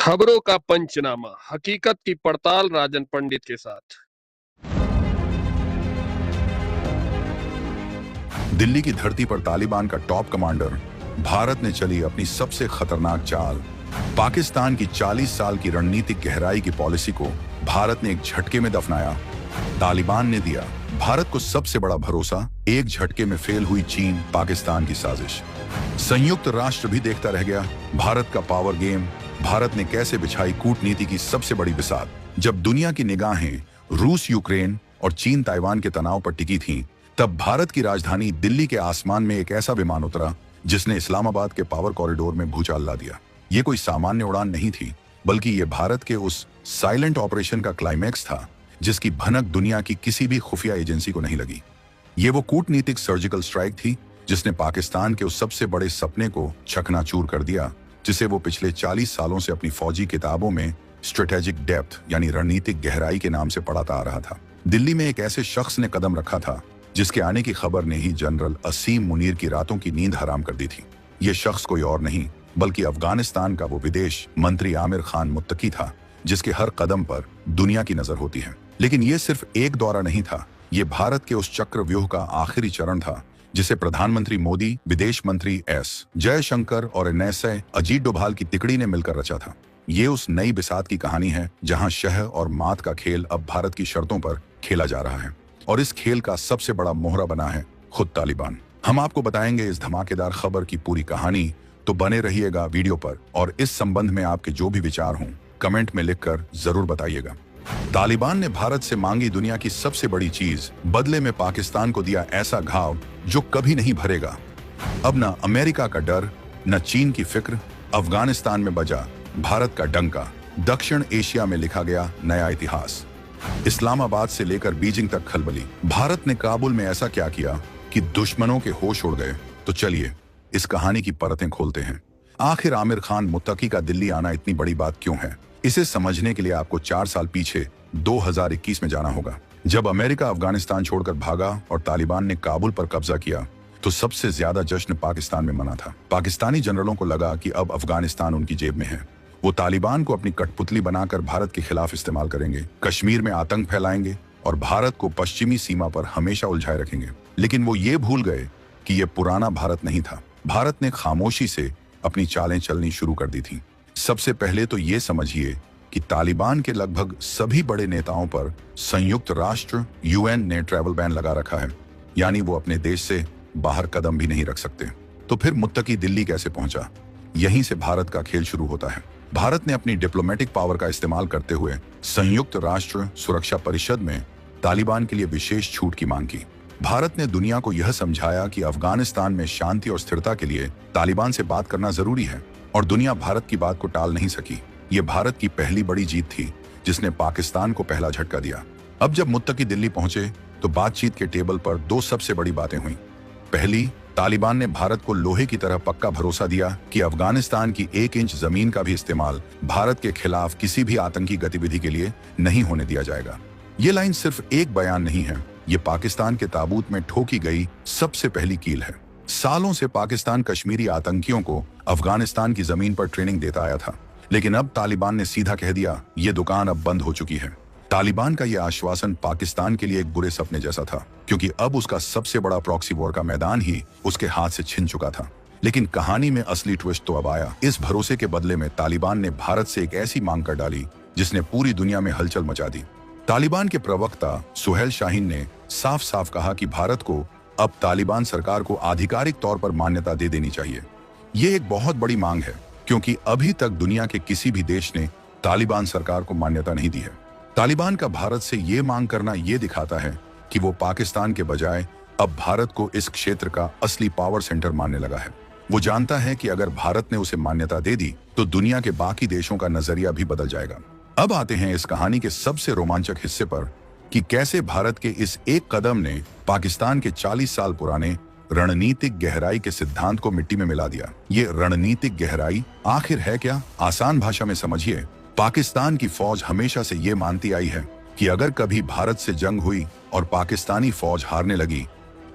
खबरों का पंचनामा, हकीकत की पड़ताल राजन पंडित के साथ। दिल्ली की धरती पर तालिबान का टॉप कमांडर। भारत ने चली अपनी सबसे खतरनाक चाल। पाकिस्तान की 40 साल की रणनीतिक गहराई की पॉलिसी को भारत ने एक झटके में दफनाया। तालिबान ने दिया भारत को सबसे बड़ा भरोसा, एक झटके में फेल हुई चीन पाकिस्तान की साजिश। संयुक्त राष्ट्र भी देखता रह गया भारत का पावर गेम। भारत ने कैसे बिछाई कूटनीति की सबसे बड़ी बिसात। जब दुनिया की निगाहें रूस, यूक्रेन और चीन ताइवान के तनाव पर टिकी थीं, तब भारत की राजधानी दिल्ली के आसमान में एक ऐसा विमान उतरा जिसने इस्लामाबाद के पावर कॉरिडोर में भूचाल ला दिया। ये कोई सामान्य उड़ान नहीं थी, बल्कि ये भारत के उस साइलेंट ऑपरेशन का क्लाइमैक्स था जिसकी भनक दुनिया की किसी भी खुफिया एजेंसी को नहीं लगी। ये वो कूटनीतिक सर्जिकल स्ट्राइक थी जिसने पाकिस्तान के उस सबसे बड़े सपने को चकनाचूर कर दिया जिसे वो पिछले 40 सालों से अपनी फौजी किताबों में स्ट्रेटेजिक डेप्थ यानी रणनीतिक गहराई के नाम से पढ़ाता आ रहा था। दिल्ली में एक ऐसे शख्स ने कदम रखा था जिसके आने की खबर ने ही जनरल असीम मुनीर की रातों की नींद हराम कर दी थी। ये शख्स कोई और नहीं बल्कि अफगानिस्तान का वो विदेश मंत्री आमिर खान मुत्तकी था जिसके हर कदम पर दुनिया की नजर होती है। लेकिन ये सिर्फ एक दौरा नहीं था, ये भारत के उस चक्रव्यूह का आखिरी चरण था जिसे प्रधानमंत्री मोदी, विदेश मंत्री एस जयशंकर और एनएसए अजीत डोभाल की तिकड़ी ने मिलकर रचा था। ये उस नई बिसात की कहानी है जहां शह और मात का खेल अब भारत की शर्तों पर खेला जा रहा है और इस खेल का सबसे बड़ा मोहरा बना है खुद तालिबान। हम आपको बताएंगे इस धमाकेदार खबर की पूरी कहानी, तो बने रहिएगा वीडियो पर और इस संबंध में आपके जो भी विचार हों कमेंट में लिखकर जरूर बताइएगा। तालिबान ने भारत से मांगी दुनिया की सबसे बड़ी चीज, बदले में पाकिस्तान को दिया ऐसा घाव जो कभी नहीं भरेगा। अब न अमेरिका का डर, न चीन की फिक्र, अफगानिस्तान में बजा भारत का डंका। दक्षिण एशिया में लिखा गया नया इतिहास। इस्लामाबाद से लेकर बीजिंग तक खलबली। भारत ने काबुल में ऐसा क्या किया कि दुश्मनों के होश उड़ गए? तो चलिए इस कहानी की परतें खोलते हैं। आखिर आमिर खान मुत्तकी का दिल्ली आना इतनी बड़ी बात क्यों है? इसे समझने के लिए आपको 4 साल पीछे 2021 में जाना होगा। जब अमेरिका अफगानिस्तान छोड़कर भागा और तालिबान ने काबुल पर कब्जा किया तो सबसे ज्यादा जश्न पाकिस्तान में मना था। पाकिस्तानी जनरलों को लगा कि अब अफगानिस्तान उनकी जेब में है। वो तालिबान को अपनी कठपुतली बनाकर भारत के खिलाफ इस्तेमाल करेंगे, कश्मीर में आतंक फैलाएंगे और भारत को पश्चिमी सीमा पर हमेशा उलझाए रखेंगे। लेकिन वो ये भूल गए कि ये पुराना भारत नहीं था। भारत ने खामोशी से अपनी चालें चलनी शुरू कर दी थी। सबसे पहले तो ये समझिए कि तालिबान के लगभग सभी बड़े नेताओं पर संयुक्त राष्ट्र यूएन ने ट्रैवल बैन लगा रखा है, यानी वो अपने देश से बाहर कदम भी नहीं रख सकते। तो फिर मुत्तकी दिल्ली कैसे पहुंचा? यहीं से भारत का खेल शुरू होता है। भारत ने अपनी डिप्लोमेटिक पावर का इस्तेमाल करते हुए संयुक्त राष्ट्र सुरक्षा परिषद में तालिबान के लिए विशेष छूट की मांग की। भारत ने दुनिया को यह समझाया कि अफगानिस्तान में शांति और स्थिरता के लिए तालिबान से बात करना जरूरी है और दुनिया भारत की बात को टाल नहीं सकी। ये भारत की पहली बड़ी जीत थी जिसने पाकिस्तान को पहला झटका दिया। अब जब मुत्तकी दिल्ली पहुंचे तो बातचीत के टेबल पर 2 सबसे बड़ी बातें हुई। पहली, तालिबान ने भारत को लोहे की तरह पक्का भरोसा दिया कि अफगानिस्तान की 1 इंच जमीन का भी इस्तेमाल भारत के खिलाफ किसी भी आतंकी गतिविधि के लिए नहीं होने दिया जाएगा। ये लाइन सिर्फ एक बयान नहीं है, ये पाकिस्तान के ताबूत में ठोकी गई सबसे पहली कील है। सालों से पाकिस्तान कश्मीरी आतंकियों को अफगानिस्तान की जमीन पर ट्रेनिंग देता आया था, लेकिन अब तालिबान ने सीधा कह दिया ये दुकान अब बंद हो चुकी है। तालिबान का यह आश्वासन पाकिस्तान के लिए एक बुरे सपने जैसा था, क्योंकि अब उसका सबसे बड़ा प्रॉक्सी वॉर का मैदान ही उसके हाथ से छिन चुका था। लेकिन कहानी में असली ट्विस्ट तो अब आया। इस भरोसे के बदले में तालिबान ने भारत से एक ऐसी मांग कर डाली जिसने पूरी दुनिया में हलचल मचा दी। तालिबान के प्रवक्ता सुहेल शाहीन ने साफ साफ कहा कि भारत को अब तालिबान सरकार को आधिकारिक तौर पर मान्यता दे देनी चाहिए। ये एक बहुत बड़ी मांग है क्योंकि अभी तक दुनिया के किसी भी देश ने तालिबान सरकार को मान्यता नहीं दी है। तालिबान का भारत से ये मांग करना ये दिखाता है कि वो पाकिस्तान के बजाय अब भारत को इस क्षेत्र का असली पावर सेंटर मानने लगा है। वो जानता है कि अगर भारत ने उसे मान्यता दे दी तो दुनिया के बाकी देशों का नजरिया भी बदल जाएगा। अब आते हैं इस कहानी के सबसे रोमांचक हिस्से पर कि कैसे भारत के इस एक कदम ने पाकिस्तान के 40 साल पुराने रणनीतिक गहराई के सिद्धांत को मिट्टी में मिला दिया। ये रणनीतिक गहराई आखिर है क्या? आसान भाषा में समझिए, पाकिस्तान की फौज हमेशा से ये मानती आई है कि अगर कभी भारत से जंग हुई और पाकिस्तानी फौज हारने लगी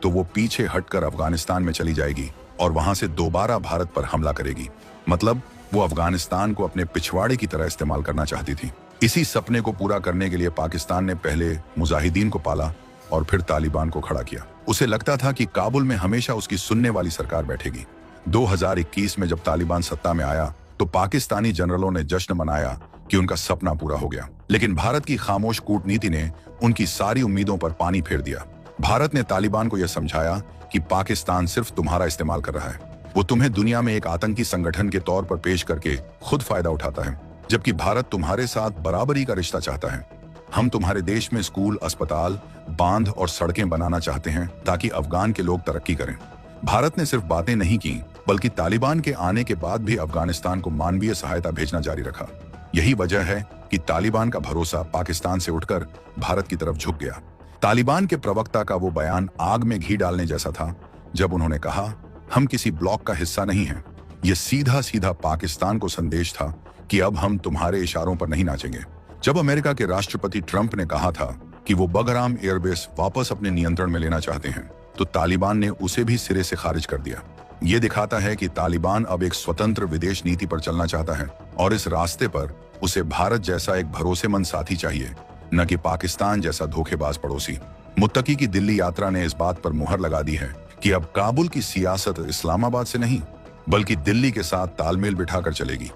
तो वो पीछे हटकर अफगानिस्तान में चली जाएगी और वहां से दोबारा भारत पर हमला करेगी। मतलब वो अफगानिस्तान को अपने पिछवाड़े की तरह इस्तेमाल करना चाहती थी। इसी सपने को पूरा करने के लिए पाकिस्तान ने पहले मुजाहिदीन को पाला और फिर तालिबान को खड़ा किया। उसे लगता था कि काबुल में हमेशा उसकी सुनने वाली सरकार बैठेगी। 2021 में जब तालिबान सत्ता में आया तो पाकिस्तानी जनरलों ने जश्न मनाया कि उनका सपना पूरा हो गया। लेकिन भारत की खामोश कूटनीति ने उनकी सारी उम्मीदों पर पानी फेर दिया। भारत ने तालिबान को यह समझाया कि पाकिस्तान सिर्फ तुम्हारा इस्तेमाल कर रहा है। वो तुम्हें दुनिया में एक आतंकी संगठन के तौर पर पेश करके खुद फायदा उठाता है, जबकि भारत तुम्हारे साथ बराबरी का रिश्ता चाहता है। हम तुम्हारे देश में स्कूल, अस्पताल, बांध और सड़कें बनाना चाहते हैं ताकि अफगान के लोग तरक्की करें। भारत ने सिर्फ बातें नहीं की, बल्कि तालिबान के आने के बाद भी अफगानिस्तान को मानवीय सहायता भेजना जारी रखा। यही वजह है कि तालिबान का भरोसा पाकिस्तान से उठकर भारत की तरफ झुक गया। तालिबान के प्रवक्ता का वो बयान आग में घी डालने जैसा था जब उन्होंने कहा, हम किसी ब्लॉक का हिस्सा नहीं हैं। ये सीधा सीधा पाकिस्तान को संदेश था कि अब हम तुम्हारे इशारों पर नहीं नाचेंगे। जब अमेरिका के राष्ट्रपति ट्रंप ने कहा था कि वो बगराम एयरबेस वापस अपने नियंत्रण में लेना चाहते हैं, तो तालिबान ने उसे भी सिरे से खारिज कर दिया। ये दिखाता है कि तालिबान अब एक स्वतंत्र विदेश नीति पर चलना चाहता है और इस रास्ते पर उसे भारत जैसा एक भरोसेमंद साथी चाहिए, न कि पाकिस्तान जैसा धोखेबाज पड़ोसी। मुत्तकी की दिल्ली यात्रा ने इस बात पर मुहर लगा दी है कि अब काबुल की सियासत इस्लामाबाद से नहीं, बल्कि दिल्ली के साथ तालमेल बिठाकर चलेगी।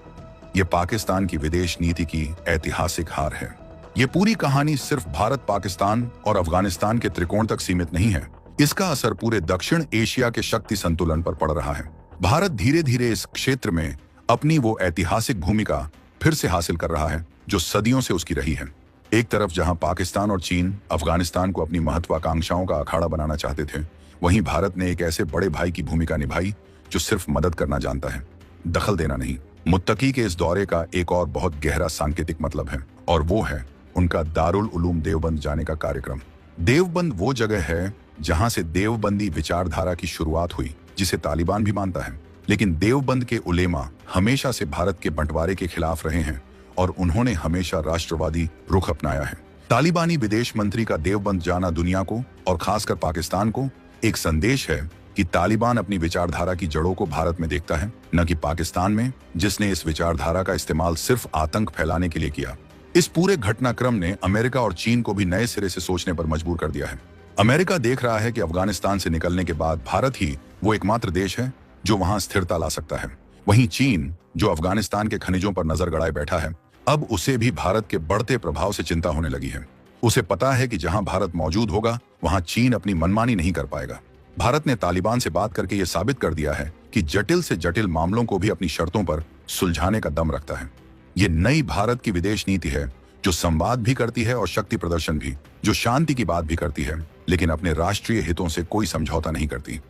ये पाकिस्तान की विदेश नीति की ऐतिहासिक हार है। ये पूरी कहानी सिर्फ भारत, पाकिस्तान और अफगानिस्तान के त्रिकोण तक सीमित नहीं है। इसका असर पूरे दक्षिण एशिया के शक्ति संतुलन पर पड़ रहा है। भारत धीरे धीरे इस क्षेत्र में अपनी वो ऐतिहासिक भूमिका फिर से हासिल कर रहा है जो सदियों से उसकी रही है। एक तरफ जहां पाकिस्तान और चीन अफगानिस्तान को अपनी महत्वाकांक्षाओं का अखाड़ा बनाना चाहते थे, वहीं भारत ने एक ऐसे बड़े भाई की भूमिका निभाई जो सिर्फ मदद करना जानता है, दखल देना नहीं। मुत्तकी के इस दौरे का एक और बहुत गहरा सांकेतिक मतलब है, और वो है उनका दारुल उलूम देवबंद जाने का कार्यक्रम। देवबंद वो जगह है जहां से देवबंदी विचारधारा की शुरुआत हुई, जिसे तालिबान भी मानता है। लेकिन देवबंद के उलेमा हमेशा से भारत के बंटवारे के खिलाफ रहे हैं और उन्होंने हमेशा राष्ट्रवादी रुख अपनाया है। तालिबानी विदेश मंत्री का देवबंद जाना दुनिया को और खासकर पाकिस्तान को एक संदेश है कि तालिबान अपनी विचारधारा की जड़ों को भारत में देखता है, न कि पाकिस्तान में, जिसने इस विचारधारा का इस्तेमाल सिर्फ आतंक फैलाने के लिए किया। इस पूरे घटनाक्रम ने अमेरिका और चीन को भी नए सिरे से सोचने पर मजबूर कर दिया है। अमेरिका देख रहा है कि अफगानिस्तान से निकलने के बाद भारत ही वो एकमात्र देश है जो वहां स्थिरता ला सकता है। वहीं चीन, जो अफगानिस्तान के खनिजों पर नजर गड़ाए बैठा है, अब उसे भी भारत के बढ़ते प्रभाव से चिंता होने लगी है। उसे पता है कि जहां भारत मौजूद होगा वहां चीन अपनी मनमानी नहीं कर पाएगा। भारत ने तालिबान से बात करके यह साबित कर दिया है कि जटिल से जटिल मामलों को भी अपनी शर्तों पर सुलझाने का दम रखता है। ये नई भारत की विदेश नीति है जो संवाद भी करती है और शक्ति प्रदर्शन भी, जो शांति की बात भी करती है, लेकिन अपने राष्ट्रीय हितों से कोई समझौता नहीं करती।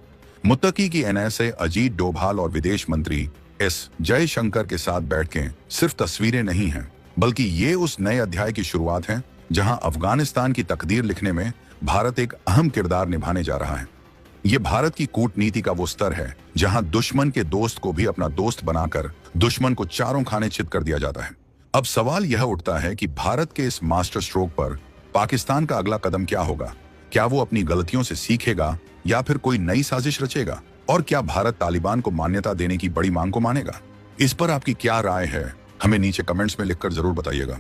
मुत्तकी की एनएसए अजीत डोभाल और विदेश मंत्री एस जयशंकर के साथ बैठकें सिर्फ तस्वीरें नहीं हैं, बल्कि ये उस नए अध्याय की शुरुआत है जहां अफगानिस्तान की तकदीर लिखने में भारत एक अहम किरदार निभाने जा रहा है। ये भारत की कूटनीति का वो स्तर है जहां दुश्मन के दोस्त को भी अपना दोस्त बनाकर दुश्मन को चारों खाने चित कर दिया जाता है। अब सवाल यह उठता है कि भारत के इस मास्टर स्ट्रोक पर पाकिस्तान का अगला कदम क्या होगा? क्या वो अपनी गलतियों से सीखेगा या फिर कोई नई साजिश रचेगा? और क्या भारत तालिबान को मान्यता देने की बड़ी मांग को मानेगा? इस पर आपकी क्या राय है? हमें नीचे कमेंट्स में लिखकर जरूर बताइएगा।